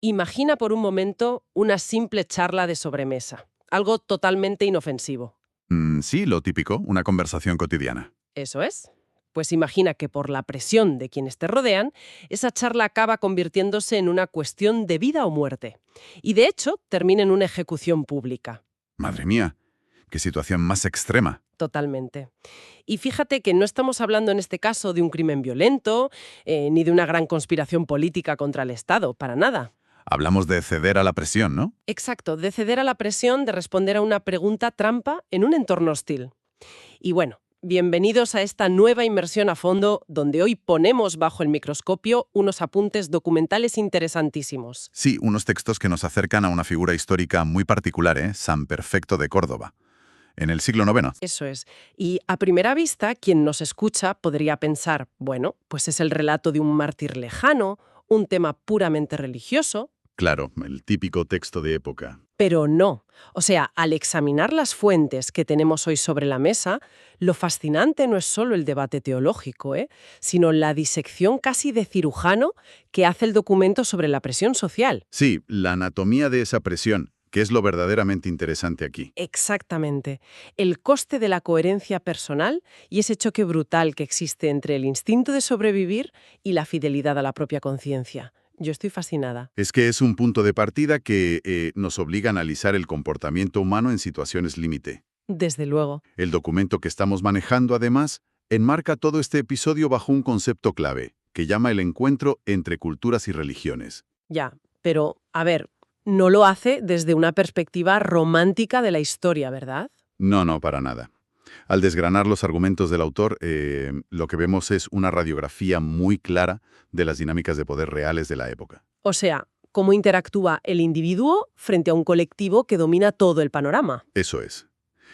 Imagina por un momento una simple charla de sobremesa, algo totalmente inofensivo. Sí, lo típico, una conversación cotidiana. Eso es. Pues imagina que por la presión de quienes te rodean, esa charla acaba convirtiéndose en una cuestión de vida o muerte. Y de hecho, termina en una ejecución pública. Madre mía, qué situación más extrema. Totalmente. Y fíjate que no estamos hablando en este caso de un crimen violento, ni de una gran conspiración política contra el Estado, para nada. Hablamos de ceder a la presión, ¿no? Exacto, de ceder a la presión de responder a una pregunta trampa en un entorno hostil. Y bueno, bienvenidos a esta nueva inmersión a fondo, donde hoy ponemos bajo el microscopio unos apuntes documentales interesantísimos. Sí, unos textos que nos acercan a una figura histórica muy particular, ¿eh? San Perfecto de Córdoba, en el siglo IX. Eso es. Y a primera vista, quien nos escucha podría pensar, bueno, pues es el relato de un mártir lejano, un tema puramente religioso. Claro, el típico texto de época. Pero no. O sea, al examinar las fuentes que tenemos hoy sobre la mesa, lo fascinante no es solo el debate teológico, sino la disección casi de cirujano que hace el documento sobre la presión social. Sí, la anatomía de esa presión, que es lo verdaderamente interesante aquí. Exactamente. El coste de la coherencia personal y ese choque brutal que existe entre el instinto de sobrevivir y la fidelidad a la propia conciencia. Yo estoy fascinada. Es que es un punto de partida que nos obliga a analizar el comportamiento humano en situaciones límite. Desde luego. El documento que estamos manejando, además, enmarca todo este episodio bajo un concepto clave, que llama el encuentro entre culturas y religiones. Ya, pero, a ver, no lo hace desde una perspectiva romántica de la historia, ¿verdad? No, no, para nada. Al desgranar los argumentos del autor, lo que vemos es una radiografía muy clara de las dinámicas de poder reales de la época. O sea, cómo interactúa el individuo frente a un colectivo que domina todo el panorama. Eso es.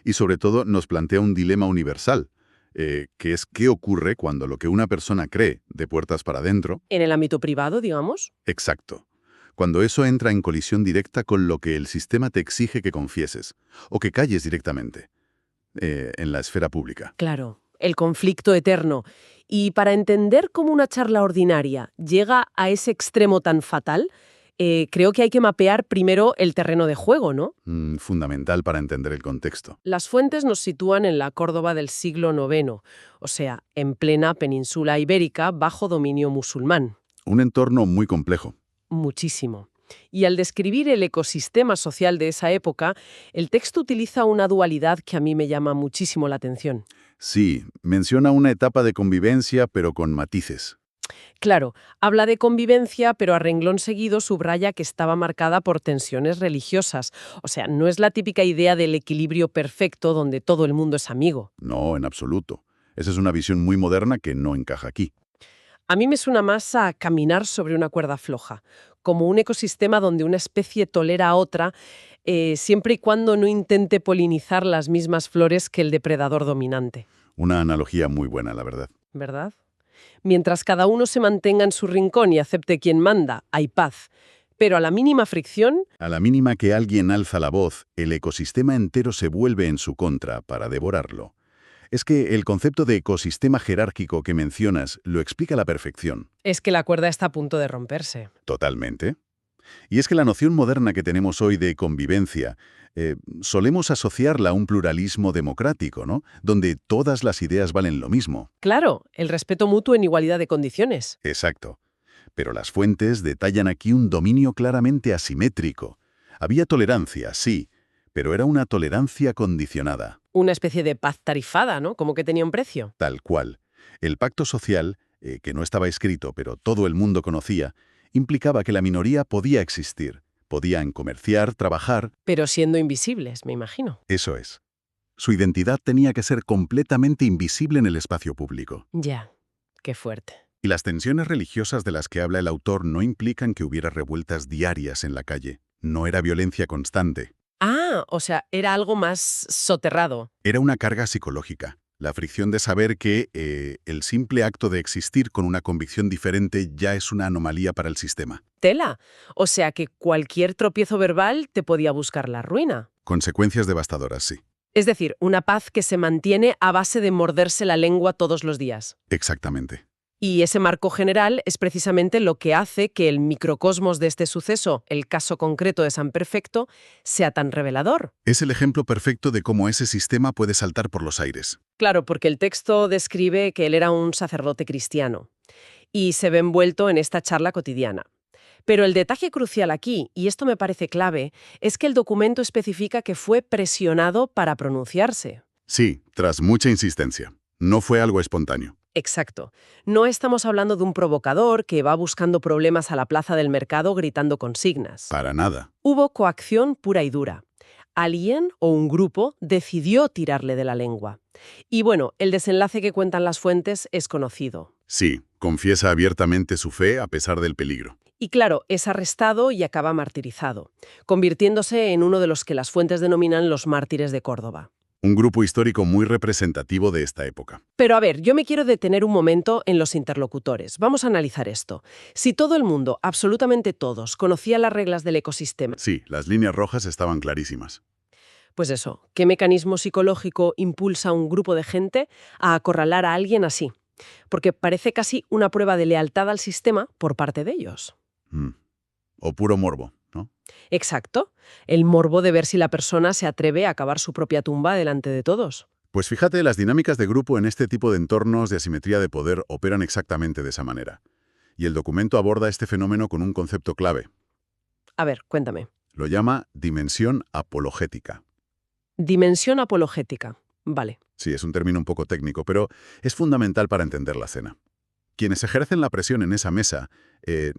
Y sobre todo nos plantea un dilema universal, que es qué ocurre cuando lo que una persona cree de puertas para adentro. En el ámbito privado, digamos. Exacto. Cuando eso entra en colisión directa con lo que el sistema te exige que confieses, o que calles directamente, en la esfera pública. Claro, el conflicto eterno. Y para entender cómo una charla ordinaria llega a ese extremo tan fatal, creo que hay que mapear primero el terreno de juego, ¿no? Fundamental para entender el contexto. Las fuentes nos sitúan en la Córdoba del siglo IX, o sea, en plena península ibérica bajo dominio musulmán. Un entorno muy complejo. Muchísimo. Y al describir el ecosistema social de esa época, el texto utiliza una dualidad que a mí me llama muchísimo la atención. Sí, menciona una etapa de convivencia, pero con matices. Claro, habla de convivencia, pero a renglón seguido subraya que estaba marcada por tensiones religiosas. O sea, no es la típica idea del equilibrio perfecto donde todo el mundo es amigo. No, en absoluto. Esa es una visión muy moderna que no encaja aquí. A mí me suena más a caminar sobre una cuerda floja, como un ecosistema donde una especie tolera a otra, siempre y cuando no intente polinizar las mismas flores que el depredador dominante. Una analogía muy buena, la verdad. ¿Verdad? Mientras cada uno se mantenga en su rincón y acepte quien manda, hay paz. Pero a la mínima fricción, A la mínima que alguien alza la voz, el ecosistema entero se vuelve en su contra para devorarlo. Es que el concepto de ecosistema jerárquico que mencionas lo explica a la perfección. es que la cuerda está a punto de romperse. Totalmente. Y es que la noción moderna que tenemos hoy de convivencia, solemos asociarla a un pluralismo democrático, ¿no? Donde todas las ideas valen lo mismo. Claro, el respeto mutuo en igualdad de condiciones. Exacto. Pero las fuentes detallan aquí un dominio claramente asimétrico. Había tolerancia, sí, pero era una tolerancia condicionada. Una especie de paz tarifada, ¿no? Como que tenía un precio. Tal cual. El pacto social, que no estaba escrito pero todo el mundo conocía, implicaba que la minoría podía existir, podían comerciar, trabajar. Pero siendo invisibles, me imagino. Eso es. Su identidad tenía que ser completamente invisible en el espacio público. Ya, qué fuerte. Y las tensiones religiosas de las que habla el autor no implican que hubiera revueltas diarias en la calle. No era violencia constante. Ah, o sea, era algo más soterrado. Era una carga psicológica. La fricción de saber que el simple acto de existir con una convicción diferente ya es una anomalía para el sistema. Tela. O sea que cualquier tropiezo verbal te podía buscar la ruina. Consecuencias devastadoras, sí. Es decir, una paz que se mantiene a base de morderse la lengua todos los días. Exactamente. Y ese marco general es precisamente lo que hace que el microcosmos de este suceso, el caso concreto de San Perfecto, sea tan revelador. Es el ejemplo perfecto de cómo ese sistema puede saltar por los aires. Claro, porque el texto describe que él era un sacerdote cristiano y se ve envuelto en esta charla cotidiana. Pero el detalle crucial aquí, y esto me parece clave, es que el documento especifica que fue presionado para pronunciarse. Sí, tras mucha insistencia. No fue algo espontáneo. Exacto. No estamos hablando de un provocador que va buscando problemas a la plaza del mercado gritando consignas. Para nada. Hubo coacción pura y dura. Alguien o un grupo decidió tirarle de la lengua. Y bueno, el desenlace que cuentan las fuentes es conocido. Sí, confiesa abiertamente su fe a pesar del peligro. Y claro, es arrestado y acaba martirizado, convirtiéndose en uno de los que las fuentes denominan los mártires de Córdoba. Un grupo histórico muy representativo de esta época. Pero a ver, yo me quiero detener un momento en los interlocutores. Vamos a analizar esto. Si todo el mundo, absolutamente todos, conocía las reglas del ecosistema, Sí, las líneas rojas estaban clarísimas. pues eso, ¿qué mecanismo psicológico impulsa a un grupo de gente a acorralar a alguien así? Porque parece casi una prueba de lealtad al sistema por parte de ellos. O puro morbo, ¿no? Exacto, el morbo de ver si la persona se atreve a cavar su propia tumba delante de todos. Pues fíjate, las dinámicas de grupo en este tipo de entornos de asimetría de poder operan exactamente de esa manera. Y el documento aborda este fenómeno con un concepto clave. A ver, cuéntame. Lo llama dimensión apologética. Dimensión apologética. Vale. Sí, es un término un poco técnico, pero es fundamental para entender la escena. Quienes ejercen la presión en esa mesa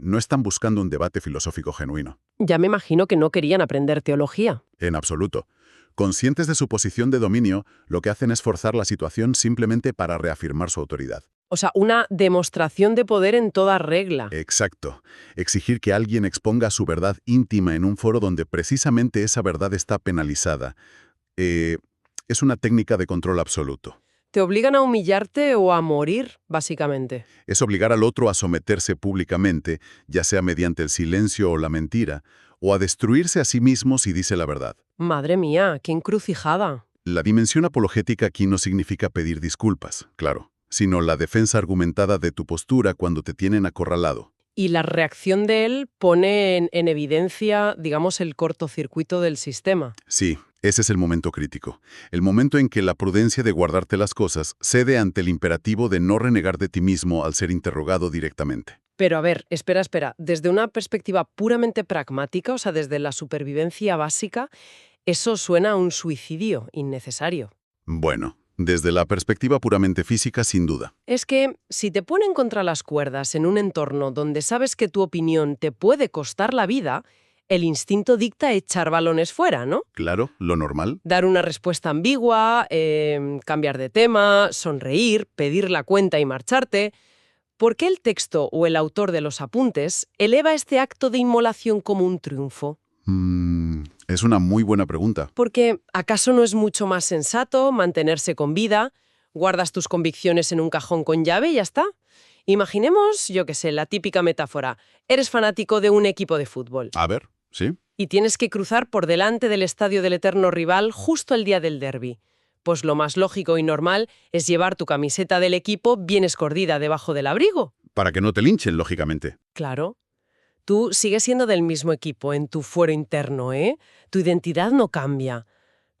no están buscando un debate filosófico genuino. Ya me imagino que no querían aprender teología. En absoluto. Conscientes de su posición de dominio, lo que hacen es forzar la situación simplemente para reafirmar su autoridad. O sea, una demostración de poder en toda regla. Exacto. Exigir que alguien exponga su verdad íntima en un foro donde precisamente esa verdad está penalizada. Es una técnica de control absoluto. Te obligan a humillarte o a morir, básicamente. Es obligar al otro a someterse públicamente, ya sea mediante el silencio o la mentira, o a destruirse a sí mismo si dice la verdad. Madre mía, qué encrucijada. La dimensión apologética aquí no significa pedir disculpas, claro, sino la defensa argumentada de tu postura cuando te tienen acorralado. Y la reacción de él pone en evidencia, digamos, el cortocircuito del sistema. Sí, ese es el momento crítico. El momento en que la prudencia de guardarte las cosas cede ante el imperativo de no renegar de ti mismo al ser interrogado directamente. Pero a ver, espera. Desde una perspectiva puramente pragmática, o sea, desde la supervivencia básica, eso suena a un suicidio innecesario. Bueno, desde la perspectiva puramente física, sin duda. Es que si te ponen contra las cuerdas en un entorno donde sabes que tu opinión te puede costar la vida, el instinto dicta echar balones fuera, ¿no? Claro, lo normal. Dar una respuesta ambigua, cambiar de tema, sonreír, pedir la cuenta y marcharte. ¿Por qué el texto o el autor de los apuntes eleva este acto de inmolación como un triunfo? Es una muy buena pregunta. Porque ¿acaso no es mucho más sensato mantenerse con vida, guardas tus convicciones en un cajón con llave y ya está? Imaginemos, yo qué sé, la típica metáfora. Eres fanático de un equipo de fútbol A ver, ¿sí? y tienes que cruzar por delante del estadio del eterno rival justo el día del derbi. Pues lo más lógico y normal es llevar tu camiseta del equipo bien escondida debajo del abrigo. Para que no te linchen, lógicamente. Claro. Tú sigues siendo del mismo equipo en tu fuero interno, ¿eh? Tu identidad no cambia.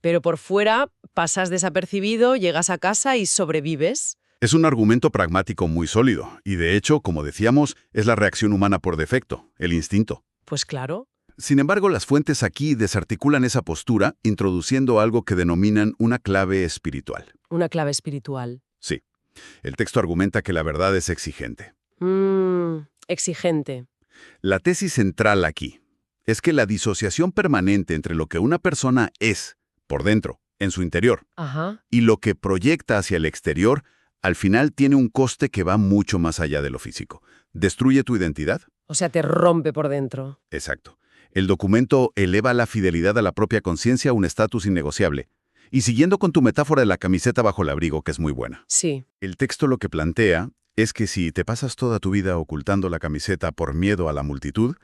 Pero por fuera pasas desapercibido, llegas a casa y sobrevives. Es un argumento pragmático muy sólido, y de hecho, como decíamos, es la reacción humana por defecto, el instinto. Pues claro. Sin embargo, las fuentes aquí desarticulan esa postura, introduciendo algo que denominan una clave espiritual. Una clave espiritual. Sí, el texto argumenta que la verdad es exigente. Exigente. La tesis central aquí es que la disociación permanente entre lo que una persona es, por dentro, en su interior, Ajá. y lo que proyecta hacia el exterior, al final tiene un coste que va mucho más allá de lo físico. ¿Destruye tu identidad? O sea, te rompe por dentro. Exacto. El documento eleva la fidelidad a la propia conciencia a un estatus innegociable. Y siguiendo con tu metáfora de la camiseta bajo el abrigo, que es muy buena. Sí. El texto lo que plantea es que si te pasas toda tu vida ocultando la camiseta por miedo a la multitud,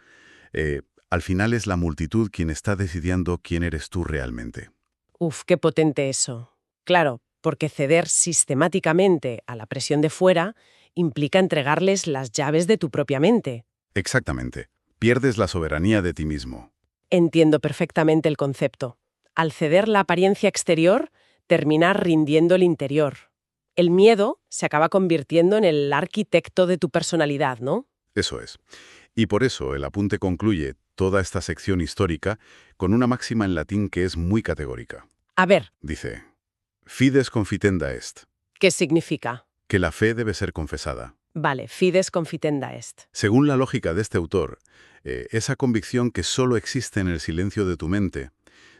al final es la multitud quien está decidiendo quién eres tú realmente. Uf, qué potente eso. Claro, porque ceder sistemáticamente a la presión de fuera implica entregarles las llaves de tu propia mente. Exactamente. Pierdes la soberanía de ti mismo. Entiendo perfectamente el concepto. Al ceder la apariencia exterior, terminar rindiendo el interior. El miedo se acaba convirtiendo en el arquitecto de tu personalidad, ¿no? Eso es. Y por eso el apunte concluye toda esta sección histórica con una máxima en latín que es muy categórica. A ver, Dice, fides confitenda est, ¿qué significa? que la fe debe ser confesada. Vale, fides confitenda est. Según la lógica de este autor, esa convicción que solo existe en el silencio de tu mente,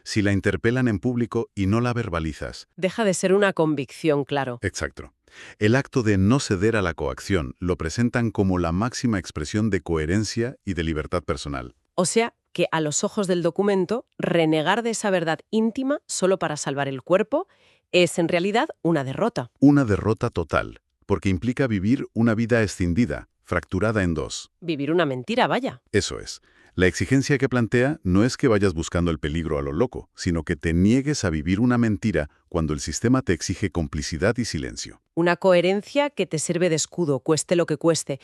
si la interpelan en público y no la verbalizas. Deja de ser una convicción, claro. Exacto. El acto de no ceder a la coacción lo presentan como la máxima expresión de coherencia y de libertad personal. O sea, que a los ojos del documento, renegar de esa verdad íntima solo para salvar el cuerpo es en realidad una derrota. Una derrota total, porque implica vivir una vida escindida, fracturada en dos. Vivir una mentira, vaya. Eso es. La exigencia que plantea no es que vayas buscando el peligro a lo loco, sino que te niegues a vivir una mentira cuando el sistema te exige complicidad y silencio. Una coherencia que te sirve de escudo, cueste lo que cueste.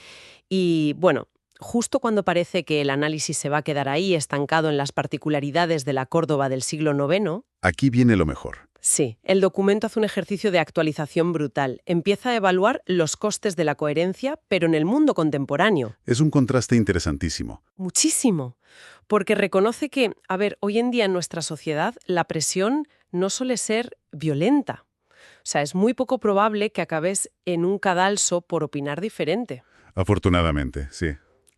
Y, bueno, justo cuando parece que el análisis se va a quedar ahí, estancado en las particularidades de la Córdoba del siglo IX, Aquí viene lo mejor. sí, el documento hace un ejercicio de actualización brutal. Empieza a evaluar los costes de la coherencia, pero en el mundo contemporáneo. Es un contraste interesantísimo. Muchísimo. Porque reconoce que, a ver, hoy en día en nuestra sociedad la presión no suele ser violenta. O sea, es muy poco probable que acabes en un cadalso por opinar diferente. Afortunadamente, sí.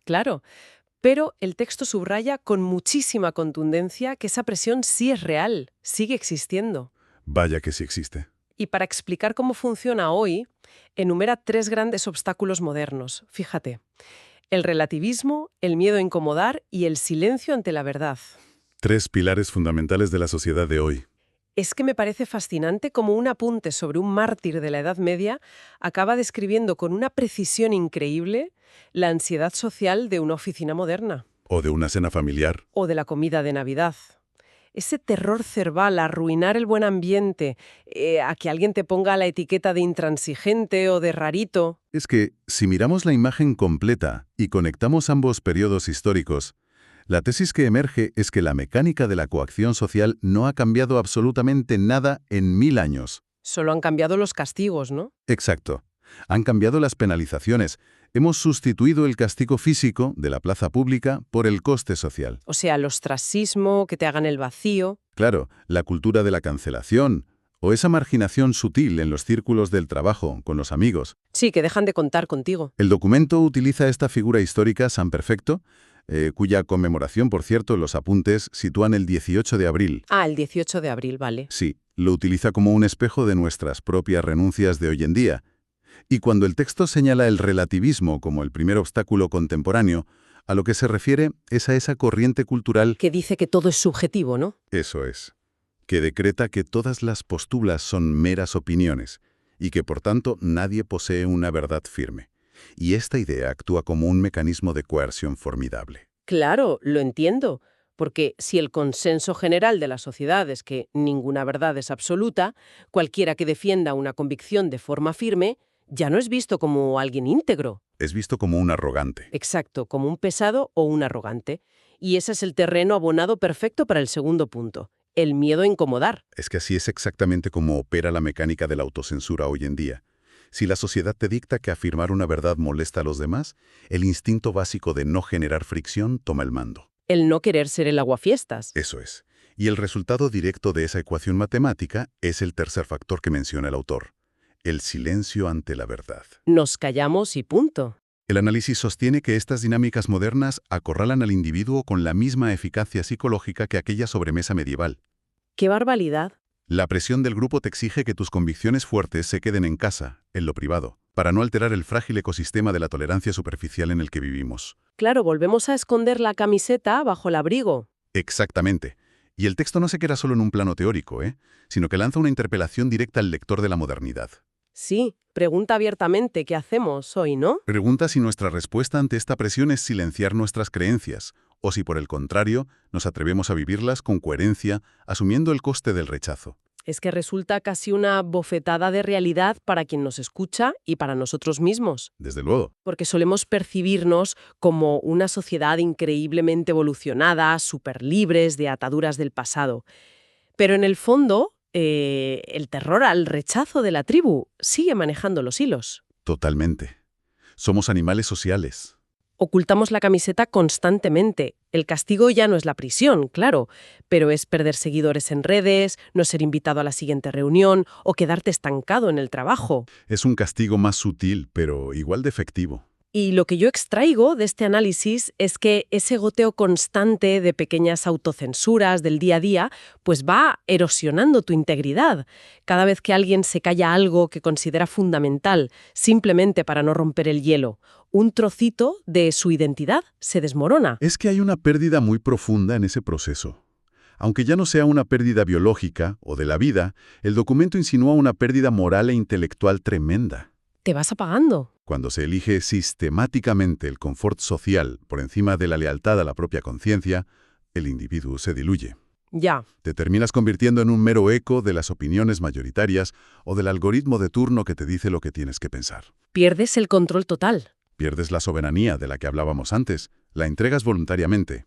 Claro. Pero el texto subraya con muchísima contundencia que esa presión sí es real, sigue existiendo. Vaya que sí existe. Y para explicar cómo funciona hoy, enumera 3 grandes obstáculos modernos. Fíjate, el relativismo, el miedo a incomodar y el silencio ante la verdad. 3 pilares fundamentales de la sociedad de hoy. Es que me parece fascinante cómo un apunte sobre un mártir de la Edad Media acaba describiendo con una precisión increíble la ansiedad social de una oficina moderna. O de una cena familiar. O de la comida de Navidad. Ese terror cerval a arruinar el buen ambiente, a que alguien te ponga la etiqueta de intransigente o de rarito. Es que, si miramos la imagen completa y conectamos ambos periodos históricos, la tesis que emerge es que la mecánica de la coacción social no ha cambiado absolutamente nada en 1000 años. Solo han cambiado los castigos, ¿no? Exacto. Han cambiado las penalizaciones. Hemos sustituido el castigo físico de la plaza pública por el coste social. O sea, el ostracismo, que te hagan el vacío. Claro, la cultura de la cancelación o esa marginación sutil en los círculos del trabajo con los amigos. Sí, que dejan de contar contigo. El documento utiliza esta figura histórica San Perfecto, cuya conmemoración, por cierto, los apuntes sitúan el 18 de abril. Ah, el 18 de abril, vale. Sí, lo utiliza como un espejo de nuestras propias renuncias de hoy en día. Y cuando el texto señala el relativismo como el primer obstáculo contemporáneo, a lo que se refiere es a esa corriente cultural. Que dice que todo es subjetivo, ¿no? Eso es. Que decreta que todas las posturas son meras opiniones y que, por tanto, nadie posee una verdad firme. Y esta idea actúa como un mecanismo de coerción formidable. Claro, lo entiendo. Porque si el consenso general de la sociedad es que ninguna verdad es absoluta, cualquiera que defienda una convicción de forma firme ya no es visto como alguien íntegro. Es visto como un arrogante. Exacto, como un pesado o un arrogante. Y ese es el terreno abonado perfecto para el segundo punto, el miedo a incomodar. Es que así es exactamente como opera la mecánica de la autocensura hoy en día. Si la sociedad te dicta que afirmar una verdad molesta a los demás, el instinto básico de no generar fricción toma el mando. El no querer ser el aguafiestas. Eso es. Y el resultado directo de esa ecuación matemática es el tercer factor que menciona el autor: el silencio ante la verdad. Nos callamos y punto. El análisis sostiene que estas dinámicas modernas acorralan al individuo con la misma eficacia psicológica que aquella sobremesa medieval. ¡Qué barbaridad! La presión del grupo te exige que tus convicciones fuertes se queden en casa, en lo privado, para no alterar el frágil ecosistema de la tolerancia superficial en el que vivimos. Claro, volvemos a esconder la camiseta bajo el abrigo. Exactamente. Y el texto no se queda solo en un plano teórico, sino que lanza una interpelación directa al lector de la modernidad. Sí, pregunta abiertamente qué hacemos hoy, ¿no? Pregunta si nuestra respuesta ante esta presión es silenciar nuestras creencias, o si por el contrario nos atrevemos a vivirlas con coherencia, asumiendo el coste del rechazo. es que resulta casi una bofetada de realidad para quien nos escucha y para nosotros mismos, Desde luego. porque solemos percibirnos como una sociedad increíblemente evolucionada, súper libres de ataduras del pasado. Pero en el fondo, el terror al rechazo de la tribu sigue manejando los hilos. Totalmente. Somos animales sociales. Ocultamos la camiseta constantemente. El castigo ya no es la prisión, claro, pero es perder seguidores en redes, no ser invitado a la siguiente reunión o quedarte estancado en el trabajo. Es un castigo más sutil, pero igual de efectivo. Y lo que yo extraigo de este análisis es que ese goteo constante de pequeñas autocensuras del día a día pues va erosionando tu integridad. Cada vez que alguien se calla algo que considera fundamental, simplemente para no romper el hielo, un trocito de su identidad se desmorona. Es que hay una pérdida muy profunda en ese proceso. Aunque ya no sea una pérdida biológica o de la vida, el documento insinúa una pérdida moral e intelectual tremenda. Te vas apagando. Cuando se elige sistemáticamente el confort social por encima de la lealtad a la propia conciencia, el individuo se diluye. Ya. Te terminas convirtiendo en un mero eco de las opiniones mayoritarias o del algoritmo de turno que te dice lo que tienes que pensar. Pierdes el control total. Pierdes la soberanía de la que hablábamos antes, la entregas voluntariamente.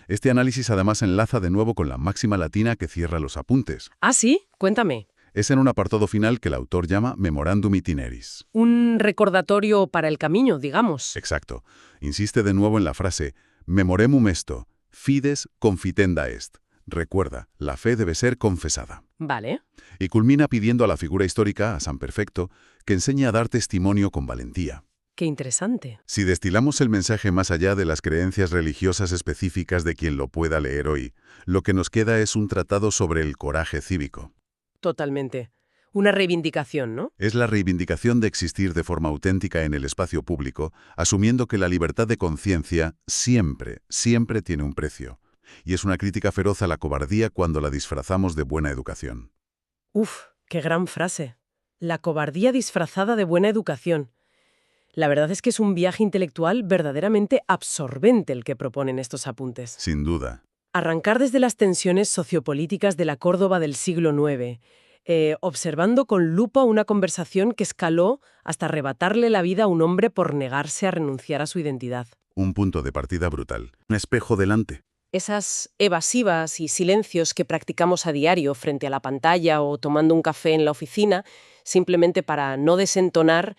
Este análisis además enlaza de nuevo con la máxima latina que cierra los apuntes. ¿Ah, sí? Cuéntame. Es en un apartado final que el autor llama Memorandum Itineris. Un recordatorio para el camino, digamos. Exacto. Insiste de nuevo en la frase Memoremum esto, fides confitenda est. Recuerda, la fe debe ser confesada. Vale. Y culmina pidiendo a la figura histórica, a San Perfecto, que enseñe a dar testimonio con valentía. Qué interesante. Si destilamos el mensaje más allá de las creencias religiosas específicas de quien lo pueda leer hoy, lo que nos queda es un tratado sobre el coraje cívico. Totalmente. Una reivindicación, ¿no? Es la reivindicación de existir de forma auténtica en el espacio público, asumiendo que la libertad de conciencia siempre, siempre tiene un precio. Y es una crítica feroz a la cobardía cuando la disfrazamos de buena educación. Uf, qué gran frase. La cobardía disfrazada de buena educación. La verdad es que es un viaje intelectual verdaderamente absorbente el que proponen estos apuntes. Sin duda. Arrancar desde las tensiones sociopolíticas de la Córdoba del siglo IX, observando con lupa una conversación que escaló hasta arrebatarle la vida a un hombre por negarse a renunciar a su identidad. Un punto de partida brutal. Un espejo delante. Esas evasivas y silencios que practicamos a diario frente a la pantalla o tomando un café en la oficina, simplemente para no desentonar.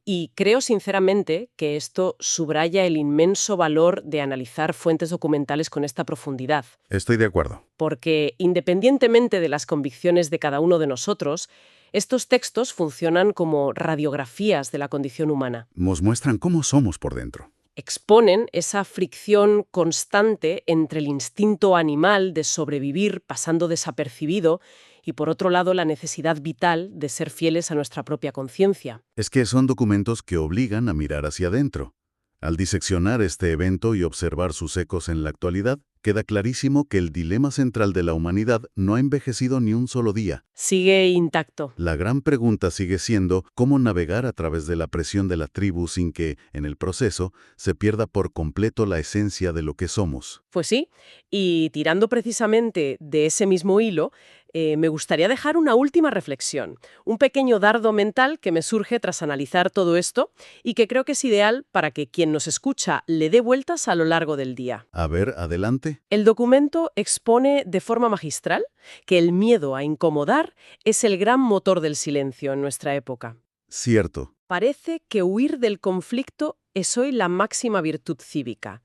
Y creo sinceramente que esto subraya el inmenso valor de analizar fuentes documentales con esta profundidad. Estoy de acuerdo. Porque, independientemente de las convicciones de cada uno de nosotros, estos textos funcionan como radiografías de la condición humana. Nos muestran cómo somos por dentro. Exponen esa fricción constante entre el instinto animal de sobrevivir pasando desapercibido y, por otro lado, la necesidad vital de ser fieles a nuestra propia conciencia. Es que son documentos que obligan a mirar hacia adentro. Al diseccionar este evento y observar sus ecos en la actualidad, queda clarísimo que el dilema central de la humanidad no ha envejecido ni un solo día. Sigue intacto. La gran pregunta sigue siendo cómo navegar a través de la presión de la tribu sin que, en el proceso, se pierda por completo la esencia de lo que somos. Pues sí, y tirando precisamente de ese mismo hilo, me gustaría dejar una última reflexión, un pequeño dardo mental que me surge tras analizar todo esto y que creo que es ideal para que quien nos escucha le dé vueltas a lo largo del día. A ver, adelante. El documento expone de forma magistral que el miedo a incomodar es el gran motor del silencio en nuestra época. Cierto. Parece que huir del conflicto es hoy la máxima virtud cívica.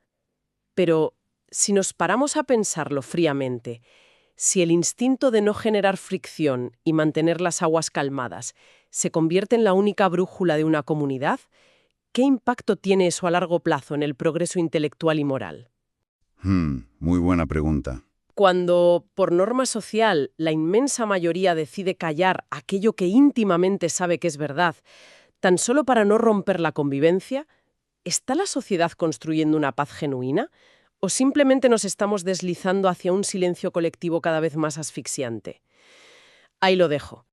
Pero si nos paramos a pensarlo fríamente, si el instinto de no generar fricción y mantener las aguas calmadas se convierte en la única brújula de una comunidad, ¿qué impacto tiene eso a largo plazo en el progreso intelectual y moral? Muy buena pregunta. Cuando, por norma social, la inmensa mayoría decide callar aquello que íntimamente sabe que es verdad, tan solo para no romper la convivencia, ¿está la sociedad construyendo una paz genuina? ¿O simplemente nos estamos deslizando hacia un silencio colectivo cada vez más asfixiante? Ahí lo dejo.